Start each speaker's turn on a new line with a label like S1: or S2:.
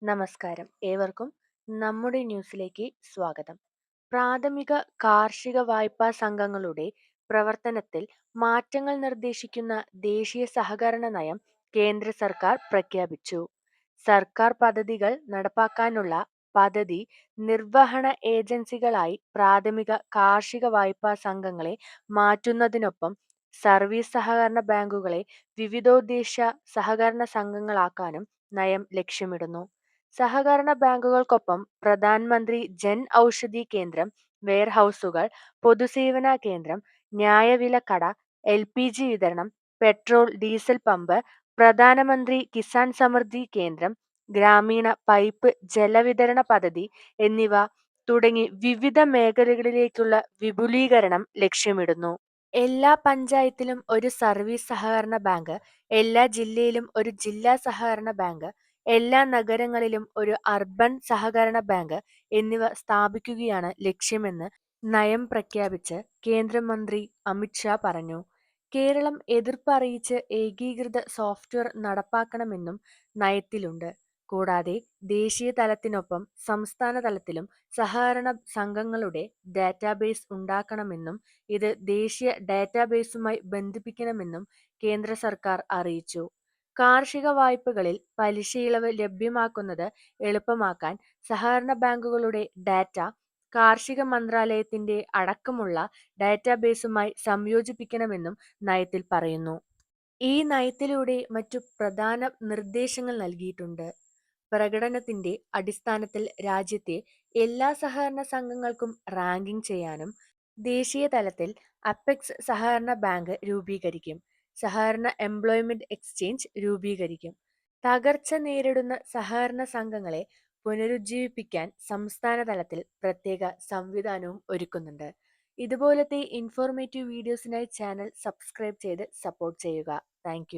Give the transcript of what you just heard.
S1: നമസ്കാരം. ഏവർക്കും നമ്മുടെ ന്യൂസിലേക്ക് സ്വാഗതം. പ്രാഥമിക കാർഷിക വായ്പാ സംഘങ്ങളുടെ പ്രവർത്തനത്തിൽ മാറ്റങ്ങൾ നിർദ്ദേശിക്കുന്ന ദേശീയ സഹകരണ നയം കേന്ദ്ര സർക്കാർ പ്രഖ്യാപിച്ചു. സർക്കാർ പദ്ധതികൾ നടപ്പാക്കാനുള്ള പദ്ധതി നിർവഹണ ഏജൻസികളായി പ്രാഥമിക കാർഷിക വായ്പാ സംഘങ്ങളെ മാറ്റുന്നതിനൊപ്പം സർവീസ് സഹകരണ ബാങ്കുകളെ വിവിധോദ്ദേശ സഹകരണ സംഘങ്ങളാക്കാനും നയം ലക്ഷ്യമിടുന്നു. സഹകരണ ബാങ്കുകൾക്കൊപ്പം പ്രധാനമന്ത്രി ജൻ ഔഷധി കേന്ദ്രം, വെയർഹൗസുകൾ, പൊതുസേവന കേന്ദ്രം, ന്യായവില കട, LPG വിതരണം, പെട്രോൾ ഡീസൽ പമ്പ്, പ്രധാനമന്ത്രി കിസാൻ സമൃദ്ധി കേന്ദ്രം, ഗ്രാമീണ പൈപ്പ് ജലവിതരണ പദ്ധതി എന്നിവ തുടങ്ങി വിവിധ മേഖലകളിലേക്കുള്ള വിപുലീകരണം ലക്ഷ്യമിടുന്നു. എല്ലാ പഞ്ചായത്തിലും ഒരു സർവീസ് സഹകരണ ബാങ്ക്, എല്ലാ ജില്ലയിലും ഒരു ജില്ലാ സഹകരണ ബാങ്ക്, എല്ലാ നഗരങ്ങളിലും ഒരു അർബൻ സഹകരണ ബാങ്ക് എന്നിവ സ്ഥാപിക്കുകയാണ് ലക്ഷ്യമെന്ന് നയം പ്രഖ്യാപിച്ച് കേന്ദ്രമന്ത്രി അമിത് ഷാ പറഞ്ഞു. കേരളം എതിർപ്പ് അറിയിച്ച് ഏകീകൃത സോഫ്റ്റ്വെയർ നടപ്പാക്കണമെന്നും നയത്തിലുണ്ട്. കൂടാതെ ദേശീയ തലത്തിനൊപ്പം സംസ്ഥാന തലത്തിലും സഹകരണ സംഘങ്ങളുടെ ഡാറ്റാബേസ് ഉണ്ടാക്കണമെന്നും ഇത് ദേശീയ ഡാറ്റാബേസുമായി ബന്ധിപ്പിക്കണമെന്നും കേന്ദ്ര സർക്കാർ അറിയിച്ചു. കാർഷിക വായ്പകളിൽ പലിശയിളവ് ലഭ്യമാക്കുന്നത് എളുപ്പമാക്കാൻ സഹകരണ ബാങ്കുകളുടെ ഡാറ്റ കാർഷിക മന്ത്രാലയത്തിന്റെ അടക്കമുള്ള ഡാറ്റാബേസുമായി സംയോജിപ്പിക്കണമെന്നും നയത്തിൽ പറയുന്നു. ഈ നയത്തിലൂടെ മറ്റു പ്രധാന നിർദ്ദേശങ്ങൾ നൽകിയിട്ടുണ്ട്. പ്രകടനത്തിന്റെ അടിസ്ഥാനത്തിൽ രാജ്യത്തെ എല്ലാ സഹകരണ സംഘങ്ങൾക്കും റാങ്കിംഗ് ചെയ്യാനും ദേശീയ തലത്തിൽ അപ്പെക്സ് സഹകരണ ബാങ്ക് രൂപീകരിക്കും. സഹകരണ എംപ്ലോയ്മെന്റ് എക്സ്ചേഞ്ച് രൂപീകരിക്കും. തകർച്ച നേരിടുന്ന സഹകരണ സംഘങ്ങളെ പുനരുജ്ജീവിപ്പിക്കാൻ സംസ്ഥാന തലത്തിൽ പ്രത്യേക സംവിധാനവും ഒരുക്കുന്നുണ്ട്. ഇതുപോലത്തെ ഇൻഫോർമേറ്റീവ് വീഡിയോസിനായി ചാനൽ സബ്സ്ക്രൈബ് ചെയ്ത് സപ്പോർട്ട് ചെയ്യുക. താങ്ക്